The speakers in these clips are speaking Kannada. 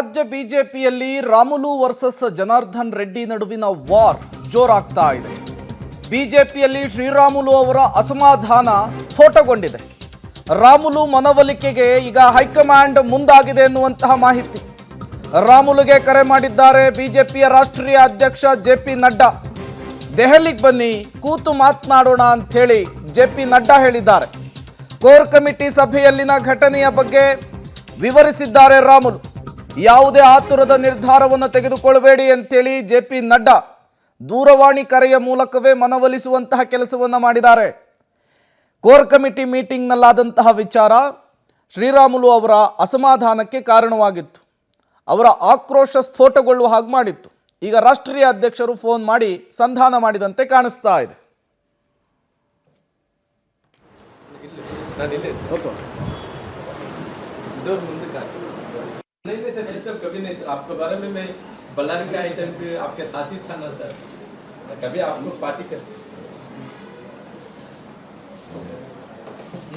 ರಾಜ್ಯ ಬಿಜೆಪಿಯಲ್ಲಿ ರಾಮುಲು ವರ್ಸಸ್ ಜನಾರ್ದನ್ ರೆಡ್ಡಿ ನಡುವಿನ ವಾರ್ ಜೋರಾಗ್ತಾ ಇದೆ. ಬಿಜೆಪಿಯಲ್ಲಿ ಶ್ರೀರಾಮುಲು ಅವರ ಅಸಮಾಧಾನ ಸ್ಫೋಟಗೊಂಡಿದೆ. ರಾಮುಲು ಮನವೊಲಿಕೆಗೆ ಈಗ ಹೈಕಮಾಂಡ್ ಮುಂದಾಗಿದೆ ಎನ್ನುವಂತಹ ಮಾಹಿತಿ. ರಾಮುಲುಗೆ ಕರೆ ಮಾಡಿದ್ದಾರೆ ಬಿಜೆಪಿಯ ರಾಷ್ಟ್ರೀಯ ಅಧ್ಯಕ್ಷ ಜೆ.ಪಿ. ನಡ್ಡಾ. ದೆಹಲಿಗೆ ಬನ್ನಿ, ಕೂತು ಮಾತನಾಡೋಣ ಅಂತ ಹೇಳಿ ಜೆ.ಪಿ. ನಡ್ಡಾ ಹೇಳಿದ್ದಾರೆ. ಕೋರ್ ಕಮಿಟಿ ಸಭೆಯಲ್ಲಿನ ಘಟನೆಯ ಬಗ್ಗೆ ವಿವರಿಸಿದ್ದಾರೆ ರಾಮುಲು. ಯಾವುದೇ ಆತುರದ ನಿರ್ಧಾರವನ್ನು ತೆಗೆದುಕೊಳ್ಳಬೇಡಿ ಅಂತೇಳಿ ಜೆ.ಪಿ. ನಡ್ಡಾ ದೂರವಾಣಿ ಕರೆಯ ಮೂಲಕವೇ ಮನವೊಲಿಸುವಂತಹ ಕೆಲಸವನ್ನು ಮಾಡಿದ್ದಾರೆ. ಕೋರ್ ಕಮಿಟಿ ಮೀಟಿಂಗ್ನಲ್ಲಾದಂತಹ ವಿಚಾರ ಶ್ರೀರಾಮುಲು ಅವರ ಅಸಮಾಧಾನಕ್ಕೆ ಕಾರಣವಾಗಿತ್ತು. ಅವರ ಆಕ್ರೋಶ ಸ್ಫೋಟಗೊಳ್ಳುವ ಹಾಗೆ ಮಾಡಿತ್ತು. ಈಗ ರಾಷ್ಟ್ರೀಯ ಅಧ್ಯಕ್ಷರು ಫೋನ್ ಮಾಡಿ ಸಂಧಾನ ಮಾಡಿದಂತೆ ಕಾಣಿಸ್ತಾ ಇದೆ. नहीं सर, डिस्टर्ब कभी नहीं सर. आपके बारे में मैं बल्लारी के आइटम पे आपके साथ ही था ना सर. कभी आपको पार्टी कर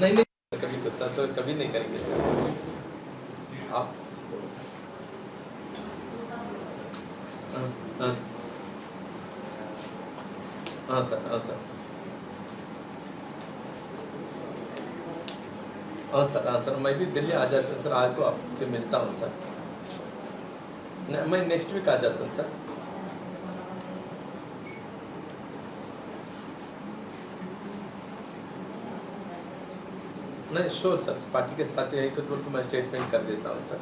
नहीं कभी गुस्सा तो कभी नहीं करेंगे सर. आप हाँ सर हाँ सर हाँ सर मैं भी दिल्ली आ जाता हूँ सर. आज को आपसे मिलता हूँ सर. मैं नेक्स्ट वीक आ जाता हूँ सर. नहीं श्योर सर, पार्टी के साथ यही कुछ बोल मैं स्टेटमेंट कर देता हूँ सर.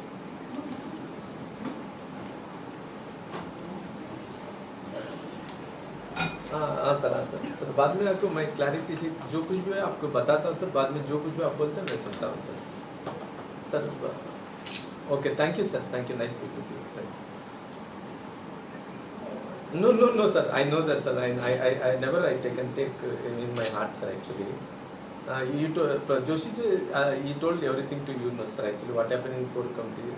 हाँ सर सर बाद में आपको मैं क्लैरिटी से जो कुछ भी है आपको बताता हूँ सर. बाद में जो कुछ भी आप बोलते हैं मैं सुनता हूँ sir. Okay, thank you sir. Thank you. Nice speaking to you. No sir, I know that sir. I never take in my heart sir actually. You told Joshi he told everything to you no sir actually what happened in core committee.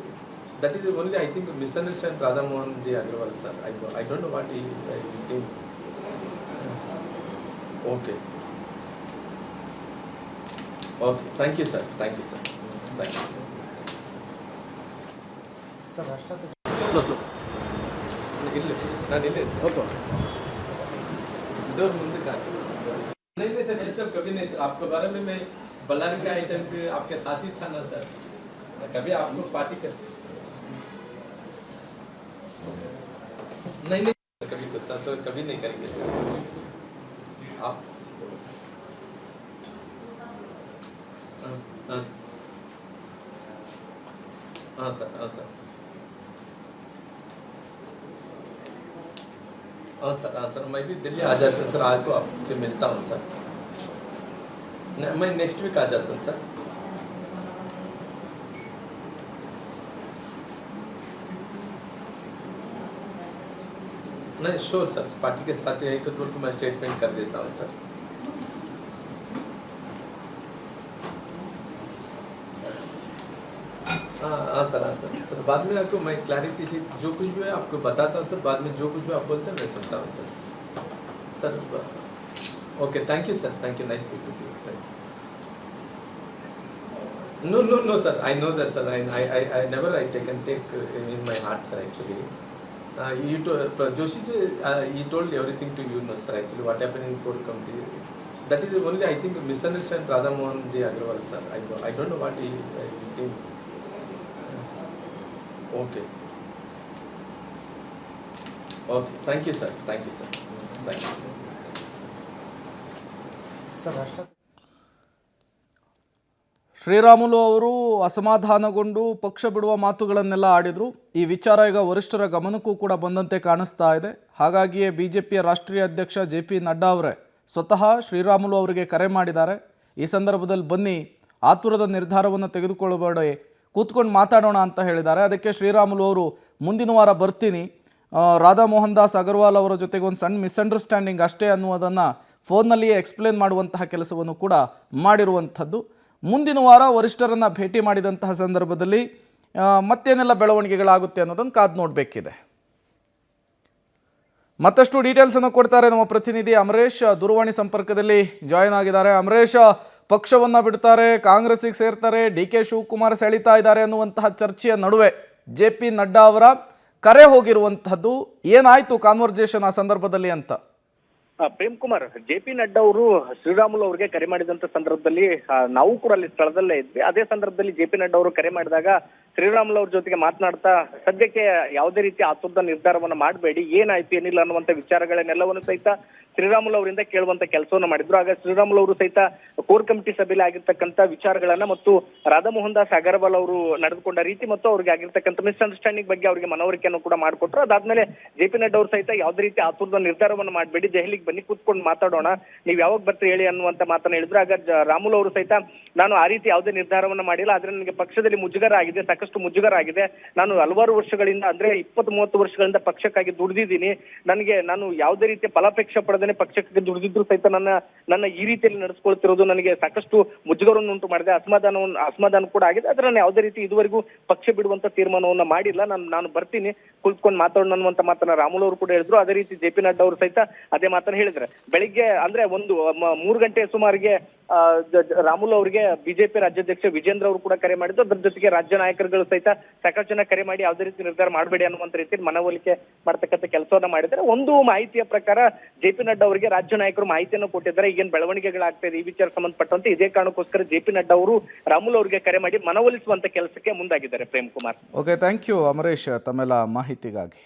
That is the only I think misunderstand Radha Mohan Ji Agarwal sir. I don't know what he think. Okay, thank you sir. Thank you. Sir ರಾಷ್ಟ್ರಾಧ್ಯಕ್ಷ नहीं सर, डिस्टर्ब कभी नहीं सर. आपके बारे में मैं बल्लारी के आइटम पे आपके साथ ही था ना सर. कभी आपको पार्टी कर नहीं कभी गुस्सा तो कभी नहीं करेंगे सर. आप हाँ सर हाँ सर मैं भी दिल्ली आ जाता हूँ सर. आज को आपसे मिलता हूँ सर. मैं नेक्स्ट वीक आ जाता हूँ सर. नहीं श्योर सर, पार्टी के साथ यही कुछ बोल मैं स्टेटमेंट कर देता हूँ सर. हाँ सर बाद में आपको मैं क्लैरिटी से जो कुछ भी है आपको बताता हूँ सर. बाद में जो कुछ भी आप बोलते हैं मैं सुनता हूँ sir. Okay, thank you sir. Thank you. Nice speaking to you. No sir, I know that sir. I never take in my heart sir actually. You told Joshi he told everything to you no sir actually what happened in core committee. That is the only I think misunderstand Radha Mohan Ji Agarwal sir. I don't know what he think. Okay, thank you sir. Thank you. Sir ರಾಷ್ಟ್ರಾಧ್ಯಕ್ಷ ಶ್ರೀರಾಮುಲು ಅವರು ಅಸಮಾಧಾನಗೊಂಡು ಪಕ್ಷ ಬಿಡುವ ಮಾತುಗಳನ್ನೆಲ್ಲ ಆಡಿದರು. ಈ ವಿಚಾರ ಈಗ ವರಿಷ್ಠರ ಗಮನಕ್ಕೂ ಕೂಡ ಬಂದಂತೆ ಕಾಣಿಸ್ತಾ ಇದೆ. ಹಾಗಾಗಿಯೇ ಬಿಜೆಪಿಯ ರಾಷ್ಟ್ರೀಯ ಅಧ್ಯಕ್ಷ ಜೆ.ಪಿ. ನಡ್ಡಾ ಅವರೇ ಸ್ವತಃ ಶ್ರೀರಾಮುಲು ಅವರಿಗೆ ಕರೆ ಮಾಡಿದ್ದಾರೆ. ಈ ಸಂದರ್ಭದಲ್ಲಿ ಬನ್ನಿ, ಆತುರದ ನಿರ್ಧಾರವನ್ನು ತೆಗೆದುಕೊಳ್ಳಬೇಡಿ, ಕೂತ್ಕೊಂಡು ಮಾತಾಡೋಣ ಅಂತ ಹೇಳಿದ್ದಾರೆ. ಅದಕ್ಕೆ ಶ್ರೀರಾಮುಲು ಅವರು ಮುಂದಿನ ವಾರ ಬರ್ತೀನಿ, ರಾಧಾ ಮೋಹನ್ ದಾಸ್ ಅಗರ್ವಾಲ್ ಅವರ ಜೊತೆಗೆ ಒಂದು ಸಣ್ಣ ಮಿಸ್ಅಂಡರ್ಸ್ಟ್ಯಾಂಡಿಂಗ್ ಅಷ್ಟೇ ಅನ್ನುವುದನ್ನು ಫೋನ್ನಲ್ಲಿಯೇ ಎಕ್ಸ್ಪ್ಲೇನ್ ಮಾಡುವಂತಹ ಕೆಲಸವನ್ನು ಕೂಡ ಮಾಡಿರುವಂಥದ್ದು. ಮುಂದಿನ ವಾರ ವರಿಷ್ಠರನ್ನು ಭೇಟಿ ಮಾಡಿದಂತಹ ಸಂದರ್ಭದಲ್ಲಿ ಮತ್ತೇನೆಲ್ಲ ಬೆಳವಣಿಗೆಗಳಾಗುತ್ತೆ ಅನ್ನೋದನ್ನು ಕಾದು ನೋಡಬೇಕಿದೆ. ಮತ್ತಷ್ಟು ಡೀಟೇಲ್ಸನ್ನು ಕೊಡ್ತಾರೆ ನಮ್ಮ ಪ್ರತಿನಿಧಿ ಅಮರೇಶ್. ದೂರವಾಣಿ ಸಂಪರ್ಕದಲ್ಲಿ ಜಾಯಿನ್ ಆಗಿದ್ದಾರೆ. ಅಮರೇಶ್, ಪಕ್ಷವನ್ನು ಬಿಡ್ತಾರೆ, ಕಾಂಗ್ರೆಸ್ಸಿಗೆ ಸೇರ್ತಾರೆ, ಡಿ ಕೆ ಶಿವಕುಮಾರ್ ಸೆಳೀತಾ ಇದ್ದಾರೆ ಅನ್ನುವಂತಹ ಚರ್ಚೆಯ ನಡುವೆ JP ನಡ್ಡಾ ಅವರ ಕರೆ ಹೋಗಿರುವಂತಹದ್ದು. ಏನಾಯ್ತು ಕಾನ್ವರ್ಜೇಷನ್ ಆ ಸಂದರ್ಭದಲ್ಲಿ ಅಂತ? ಪ್ರೇಮ್ ಕುಮಾರ್, JP ನಡ್ಡಾ ಅವರು ಶ್ರೀರಾಮುಲು ಅವರಿಗೆ ಕರೆ ಮಾಡಿದಂತ ಸಂದರ್ಭದಲ್ಲಿ ನಾವು ಕೂಡ ಅಲ್ಲಿ ಸ್ಥಳದಲ್ಲೇ ಇದ್ವಿ. ಅದೇ ಸಂದರ್ಭದಲ್ಲಿ JP ನಡ್ಡಾ ಅವರು ಕರೆ ಮಾಡಿದಾಗ ಶ್ರೀರಾಮುಲು ಅವ್ರ ಜೊತೆಗೆ ಮಾತನಾಡ್ತಾ ಸದ್ಯಕ್ಕೆ ಯಾವುದೇ ರೀತಿ ಆತುರದ ನಿರ್ಧಾರವನ್ನ ಮಾಡಬೇಡಿ, ಏನಾಯ್ತು ಏನಿಲ್ಲ ಅನ್ನುವಂತ ವಿಚಾರಗಳನ್ನೆಲ್ಲವನ್ನು ಸಹಿತ ಶ್ರೀರಾಮುಲು ಅವರಿಂದ ಕೇಳುವಂತ ಕೆಲಸವನ್ನ ಮಾಡಿದ್ರು. ಆಗ ಶ್ರೀರಾಮುಲು ಅವರು ಸಹಿತ ಕೋರ್ ಕಮಿಟಿ ಸಭೆಯಲ್ಲಿ ಆಗಿರ್ತಕ್ಕಂಥ ವಿಚಾರಗಳನ್ನ ಮತ್ತು ರಾಧಾಮೋಹನ್ ದಾಸ್ ಅಗರ್ವಾಲ್ ಅವರು ನಡೆದುಕೊಂಡ ರೀತಿ ಮತ್ತು ಅವ್ರಿಗೆ ಆಗಿರ್ತಕ್ಕಂಥ ಮಿಸ್ಅಂಡರ್ಸ್ಟ್ಯಾಂಡಿಂಗ್ ಬಗ್ಗೆ ಅವರಿಗೆ ಮನವರಿಕೆಯನ್ನು ಕೂಡ ಮಾಡಿಕೊಟ್ರು. ಅದಾದ್ಮೇಲೆ JP ನಡ್ಡಾ ಅವರು ಸಹಿತ ಯಾವುದೇ ರೀತಿ ಆತುರದ ನಿರ್ಧಾರವನ್ನು ಮಾಡಬೇಡಿ, ದೆಹಲಿಗೆ ಬನ್ನಿ ಕೂತ್ಕೊಂಡು ಮಾತಾಡೋಣ, ನೀವು ಯಾವಾಗ ಬರ್ತೀರಿ ಹೇಳಿ ಅನ್ನುವಂತ ಮಾತನ್ನ ಹೇಳಿದ್ರು. ಆಗ ರಾಮುಲು ಅವರು ಸಹಿತ ನಾನು ಆ ರೀತಿ ಯಾವುದೇ ನಿರ್ಧಾರವನ್ನ ಮಾಡಿಲ್ಲ, ಆದ್ರೆ ನನಗೆ ಪಕ್ಷದಲ್ಲಿ ಮುಜುಗರ ಆಗಿದೆ, ಸಾಕಷ್ಟು ಮುಜುಗರ ಆಗಿದೆ. ನಾನು ಹಲವಾರು ವರ್ಷಗಳಿಂದ ಅಂದ್ರೆ 20-30 ವರ್ಷಗಳಿಂದ ಪಕ್ಷಕ್ಕಾಗಿ ದುಡಿದಿದ್ದೀನಿ. ನಾನು ಯಾವುದೇ ರೀತಿಯ ಫಲಾಪೇಕ್ಷೆ ಪಡೆದೇ ಪಕ್ಷಕ್ಕೆ ದುಡಿದಿದ್ರು ಸಹಿತ ನನ್ನ ಈ ರೀತಿಯಲ್ಲಿ ನಡೆಸ್ಕೊಳ್ತಿರೋದು ನನಗೆ ಸಾಕಷ್ಟು ಮುಜುಗರವನ್ನು ಉಂಟು ಮಾಡಿದೆ, ಅಸಮಾಧಾನ ಕೂಡ ಆಗಿದೆ. ಆದ್ರೆ ನಾನು ಯಾವುದೇ ರೀತಿ ಇದುವರೆಗೂ ಪಕ್ಷ ಬಿಡುವಂತ ತೀರ್ಮಾನವನ್ನ ಮಾಡಿಲ್ಲ, ನಾನು ಬರ್ತೀನಿ, ಕುಳಿತುಕೊಂಡು ಮಾತಾಡೋಣ ಅನ್ನುವಂತ ಮಾತನ್ನ ರಾಮುಲು ಅವರು ಕೂಡ ಹೇಳಿದ್ರು. ಅದೇ ರೀತಿ JP ನಡ್ಡಾ ಅವರು ಸಹಿತ ಅದೇ ಮಾತನ್ನ ಹೇಳಿದ್ರೆ. ಬೆಳಿಗ್ಗೆ ಅಂದ್ರೆ 3 ಗಂಟೆ ಸುಮಾರಿಗೆ ರಾಮುಲು ಅವರಿಗೆ ಬಿಜೆಪಿ ರಾಜ್ಯಾಧ್ಯಕ್ಷ ವಿಜೇಂದ್ರ ಅವರು ಕೂಡ ಕರೆ ಮಾಡಿದ್ರು. ಅದ್ರ ಜೊತೆಗೆ ರಾಜ್ಯ ನಾಯಕರುಗಳು ಸಹಿತ ಸಾಕಷ್ಟು ಜನ ಕರೆ ಮಾಡಿ ಯಾವುದೇ ರೀತಿ ನಿರ್ಧಾರ ಮಾಡಬೇಡಿ ಅನ್ನುವಂತ ರೀತಿಯಲ್ಲಿ ಮನವೊಲಿಕೆ ಮಾಡ್ತಕ್ಕಂಥ ಕೆಲಸವನ್ನ ಮಾಡಿದ್ದಾರೆ. ಒಂದು ಮಾಹಿತಿಯ ಪ್ರಕಾರ JP ನಡ್ಡಾ ಅವರಿಗೆ ರಾಜ್ಯ ನಾಯಕರು ಮಾಹಿತಿಯನ್ನು ಕೊಟ್ಟಿದ್ದಾರೆ, ಈಗೇನು ಬೆಳವಣಿಗೆಗಳಾಗ್ತಾ ಇದೆ ಈ ವಿಚಾರ ಸಂಬಂಧಪಟ್ಟಂತೆ. ಇದೇ ಕಾರಣಕ್ಕೋಸ್ಕರ JP ನಡ್ಡಾ ಅವರು ರಾಮುಲು ಅವರಿಗೆ ಕರೆ ಮಾಡಿ ಮನವೊಲಿಸುವಂತ ಕೆಲಸಕ್ಕೆ ಮುಂದಾಗಿದ್ದಾರೆ. Prem Kumar. Okay, thank you Amaresh ತಮ್ಮೆಲ್ಲ ಮಾಹಿತಿಗಾಗಿ.